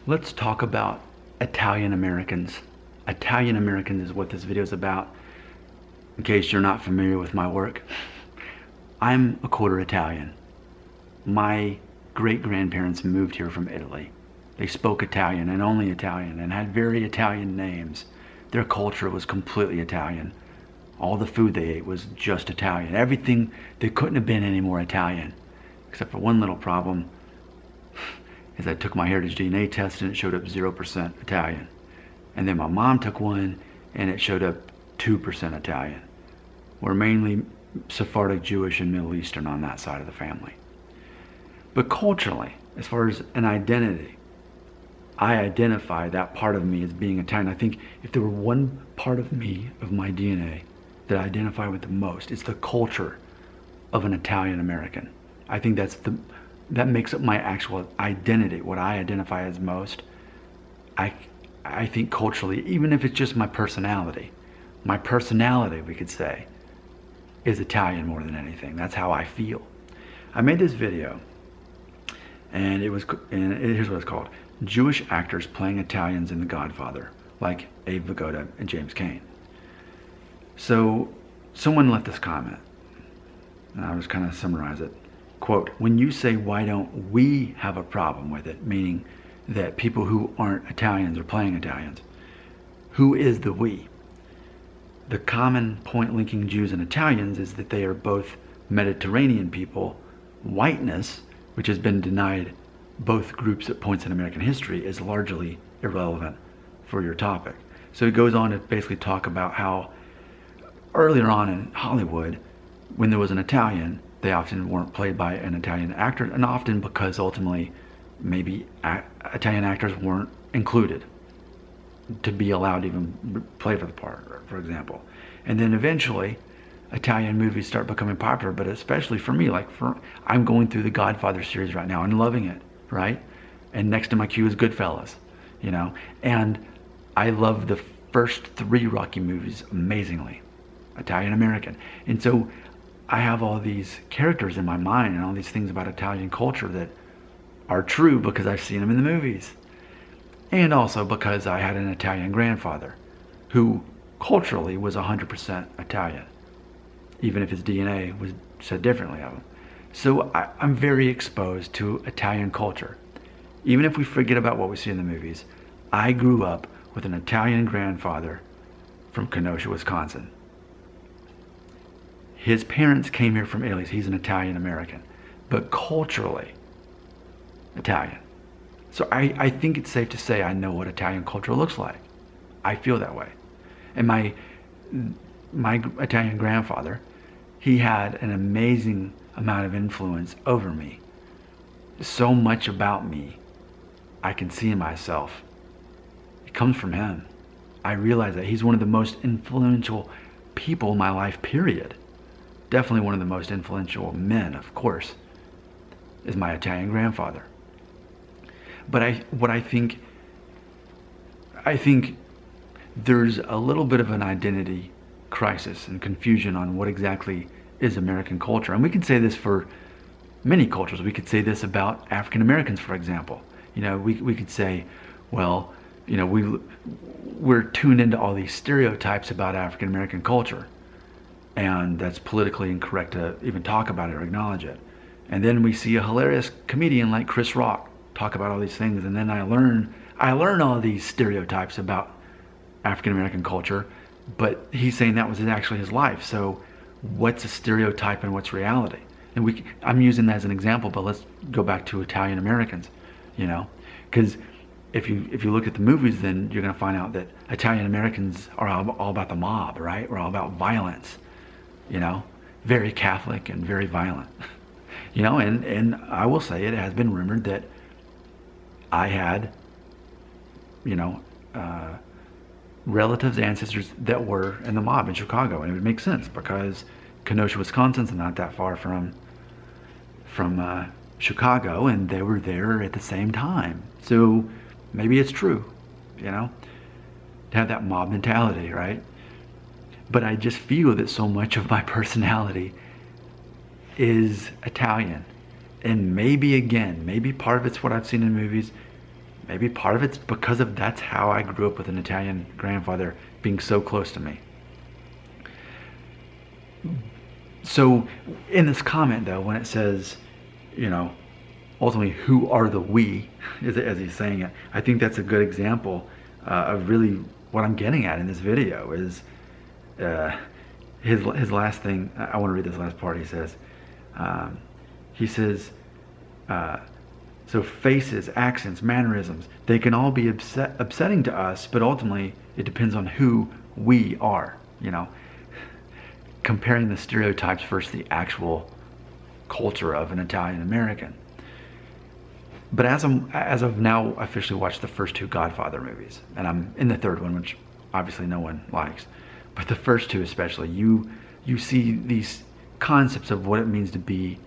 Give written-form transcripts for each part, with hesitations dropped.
Let's talk about Italian Americans. Italian Americans is what this video is about. In case you're not familiar with my work, I'm a quarter Italian. My great-grandparents moved here from Italy. They spoke Italian and only Italian and had very Italian names. Their culture was completely Italian. All the food they ate was just Italian. Everything, they couldn't have been any more Italian. Except for one little problem, is I took my heritage DNA test and it showed up 0% Italian. And then my mom took one and it showed up 2% Italian. We're mainly Sephardic, Jewish, and Middle Eastern on that side of the family. But culturally, as far as an identity, I identify that part of me as being Italian. I think if there were one part of me, of my DNA, that I identify with the most, it's the culture of an Italian American. I think that makes up my actual identity, what I identify as most. I think culturally, even if it's just my personality, we could say, is Italian more than anything. That's how I feel. I made this video, and here's what it's called: Jewish actors playing Italians in The Godfather, like Abe Vigoda and James Cain. So someone left this comment, and I'll just kind of summarize it. Quote, "When you say, why don't we have a problem with it," meaning that people who aren't Italians are playing Italians, who is the we? The common point linking Jews and Italians is that they are both Mediterranean people. Whiteness, which has been denied both groups at points in American history, is largely irrelevant for your topic. So it goes on to basically talk about how earlier on in Hollywood, when there was an Italian, they often weren't played by an Italian actor, and often because ultimately maybe Italian actors weren't included to be allowed to even play for the part, for example. And then eventually Italian movies start becoming popular, but especially for me, I'm going through the Godfather series right now and loving it, right? And next to my queue is Goodfellas, and I love the first 3 Rocky movies amazingly, Italian American. And so I have all these characters in my mind and all these things about Italian culture that are true because I've seen them in the movies. And also because I had an Italian grandfather who culturally was 100% Italian, even if his DNA was said differently of him. So I'm very exposed to Italian culture. Even if we forget about what we see in the movies, I grew up with an Italian grandfather from Kenosha, Wisconsin. His parents came here from Italy. He's an Italian American, but culturally Italian. So I think it's safe to say I know what Italian culture looks like. I feel that way. And my Italian grandfather, he had an amazing amount of influence over me. So much about me I can see in myself. It comes from him. I realize that he's one of the most influential people in my life, period. Definitely one of the most influential men, of course, is my Italian grandfather. But I think there's a little bit of an identity crisis and confusion on what exactly is American culture. And we could say this for many cultures. We could say this about African Americans, for example. We could say, well, we're tuned into all these stereotypes about African American culture, and that's politically incorrect to even talk about it or acknowledge it. And then we see a hilarious comedian like Chris Rock talk about all these things, and then I learn all these stereotypes about African American culture, but he's saying that was actually his life. So what's a stereotype and what's reality? And I'm using that as an example, but let's go back to Italian Americans, because if you look at the movies, then you're going to find out that Italian Americans are all about the mob, right? We're all about violence, very Catholic and very violent, and I will say it has been rumored that I had, relatives, ancestors that were in the mob in Chicago, and it would make sense because Kenosha, Wisconsin's not that far from Chicago, and they were there at the same time. So maybe it's true, to have that mob mentality, right? But I just feel that so much of my personality is Italian. And maybe part of it's what I've seen in movies, Maybe part of it's because of that's how I grew up with an Italian grandfather being so close to me. So in this comment though, when it says, you know, ultimately who are the we, as he's saying it, I think that's a good example of really what I'm getting at in this video is his last thing. I want to read this last part. He says, so faces, accents, mannerisms, they can all be upsetting to us, but ultimately it depends on who we are, you know, comparing the stereotypes versus the actual culture of an Italian American. But as I've now officially watched the first two Godfather movies, and I'm in the third one, which obviously no one likes, but the first two especially, you see these concepts of what it means to be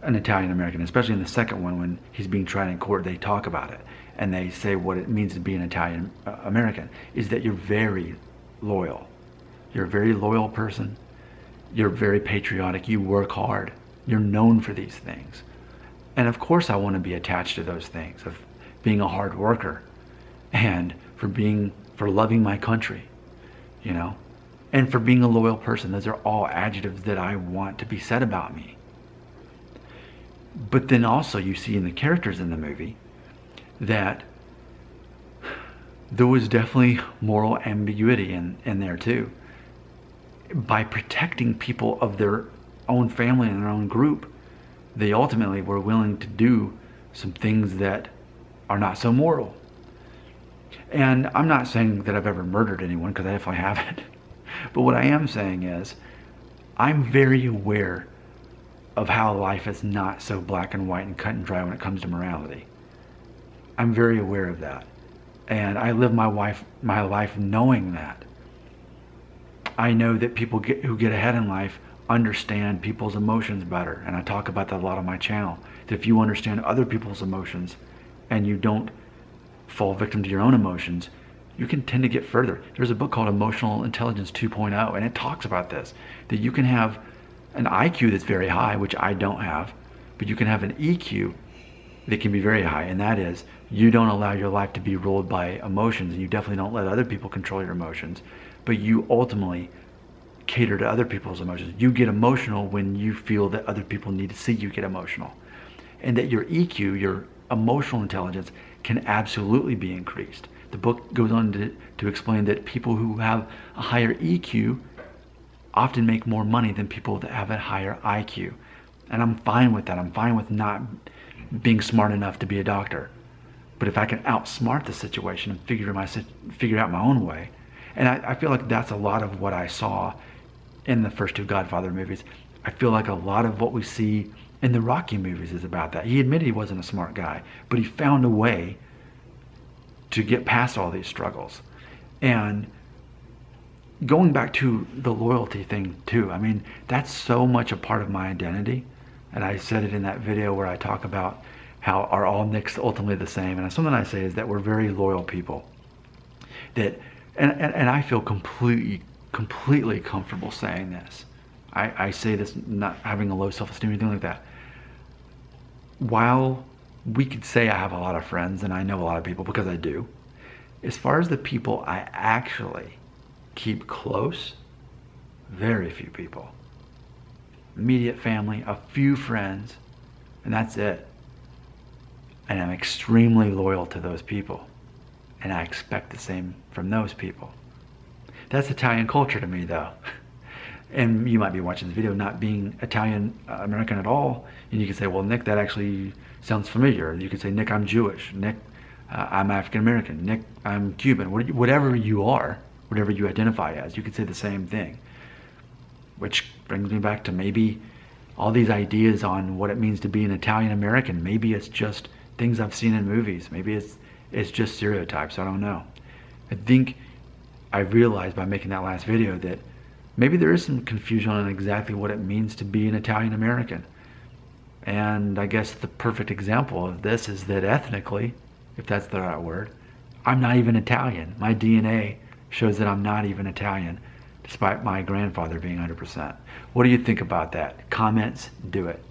an Italian American, especially in the second one when he's being tried in court. They talk about it and they say what it means to be an Italian American is that you're very loyal. You're a very loyal person. You're very patriotic. You work hard. You're known for these things. And of course I want to be attached to those things of being a hard worker and for loving my country, you know, and for being a loyal person. Those are all adjectives that I want to be said about me. But then also you see in the characters in the movie that there was definitely moral ambiguity in there too. By protecting people of their own family and their own group, they ultimately were willing to do some things that are not so moral. And I'm not saying that I've ever murdered anyone, because I definitely haven't. But what I am saying is I'm very aware of how life is not so black and white and cut and dry when it comes to morality. I'm very aware of that. And I live my life knowing that. I know that people who get ahead in life understand people's emotions better. And I talk about that a lot on my channel. That if you understand other people's emotions and you don't fall victim to your own emotions, you can tend to get further. There's a book called Emotional Intelligence 2.0, and it talks about this. That you can have an IQ that's very high, which I don't have, but you can have an EQ that can be very high, and that is you don't allow your life to be ruled by emotions, and you definitely don't let other people control your emotions, but you ultimately cater to other people's emotions. You get emotional when you feel that other people need to see you get emotional, and that your EQ, your emotional intelligence, can absolutely be increased. The book goes on to explain that people who have a higher EQ often make more money than people that have a higher IQ. And I'm fine with that. I'm fine with not being smart enough to be a doctor. But if I can outsmart the situation and figure out my own way, and I feel like that's a lot of what I saw in the first two Godfather movies. I feel like a lot of what we see in the Rocky movies is about that. He admitted he wasn't a smart guy, but he found a way to get past all these struggles. And going back to the loyalty thing too, I mean, that's so much a part of my identity. And I said it in that video where I talk about how are all Nicks ultimately the same. And something I say is that we're very loyal people. That, and I feel completely comfortable saying this. I say this not having a low self-esteem or anything like that. While we could say I have a lot of friends and I know a lot of people, because I do, as far as the people I actually keep close, very few people. Immediate family, a few friends, and that's it. And I'm extremely loyal to those people. And I expect the same from those people. That's Italian culture to me though. And you might be watching this video not being Italian American at all, and you can say, well, Nick, that actually sounds familiar. You can say, Nick, I'm Jewish. Nick, I'm African American. Nick, I'm Cuban. Whatever you are, whatever you identify as, you could say the same thing. Which brings me back to maybe all these ideas on what it means to be an Italian American. Maybe it's just things I've seen in movies. Maybe it's just stereotypes. I don't know. I think I realized by making that last video that maybe there is some confusion on exactly what it means to be an Italian American. And I guess the perfect example of this is that ethnically, if that's the right word, I'm not even Italian. My DNA shows that I'm not even Italian, despite my grandfather being 100%. What do you think about that? Comments, do it.